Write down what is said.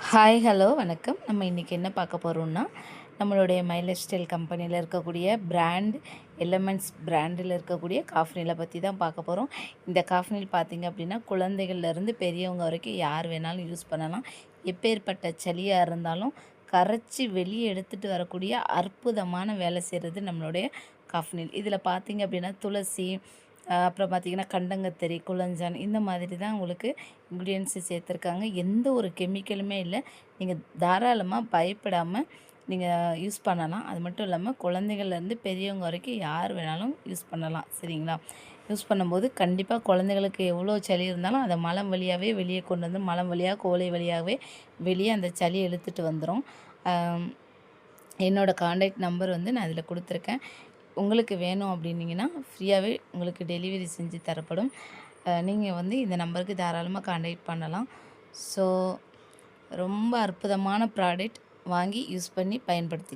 Hi hello வணக்கம். நம்ம இன்றைக்கி என்ன பார்க்க போகிறோம்னா, நம்மளுடைய மை லைஃப் ஸ்டைல் கம்பெனியில் இருக்கக்கூடிய எலமெண்ட்ஸ் பிராண்டில் இருக்கக்கூடிய காஃப்னிலை பற்றி தான் பார்க்க போகிறோம். இந்த காஃப்னில் பார்த்திங்க அப்படின்னா, குழந்தைகள்லேருந்து பெரியவங்க வரைக்கும் யார் வேணாலும் யூஸ் பண்ணலாம். எப்பேற்பட்ட சளியாக இருந்தாலும் கரைச்சி வெளியே எடுத்துகிட்டு வரக்கூடிய அற்புதமான வேலை செய்கிறது நம்மளுடைய காஃப்னில். இதில் பார்த்திங்க அப்படின்னா துளசி, அப்புறம் பார்த்திங்கன்னா கண்டங்கத்திரி, குளஞ்சான் இந்த மாதிரி தான் உங்களுக்கு இன்க்ரீடியன்ஸு சேர்த்துருக்காங்க. எந்த ஒரு கெமிக்கலுமே இல்லை. நீங்கள் தாராளமாக பயப்படாமல் நீங்கள் யூஸ் பண்ணலாம். அது மட்டும் இல்லாமல் குழந்தைகள்லேருந்து பெரியவங்க வரைக்கும் யார் வேணாலும் யூஸ் பண்ணலாம். சரிங்களா? யூஸ் பண்ணும்போது கண்டிப்பாக குழந்தைகளுக்கு எவ்வளோ சளி இருந்தாலும் அதை மலம் வழியாகவே வெளியே கொண்டு வந்து மலம் வழியாக கோலை வழியாகவே வெளியே அந்த சளி இழுத்துட்டு வந்துடும். என்னோடய காண்டாக்ட் நம்பர் வந்து நான் இதில் கொடுத்துருக்கேன். உங்களுக்கு வேணும் அப்படின்னீங்கன்னா ஃப்ரீயாகவே உங்களுக்கு டெலிவரி செஞ்சு தரப்படும். நீங்கள் வந்து இந்த நம்பருக்கு தாராளமாக காண்டாக்ட் பண்ணலாம். ஸோ ரொம்ப அற்புதமான ப்ராடக்ட், வாங்கி யூஸ் பண்ணி பயன்படுத்திக்க.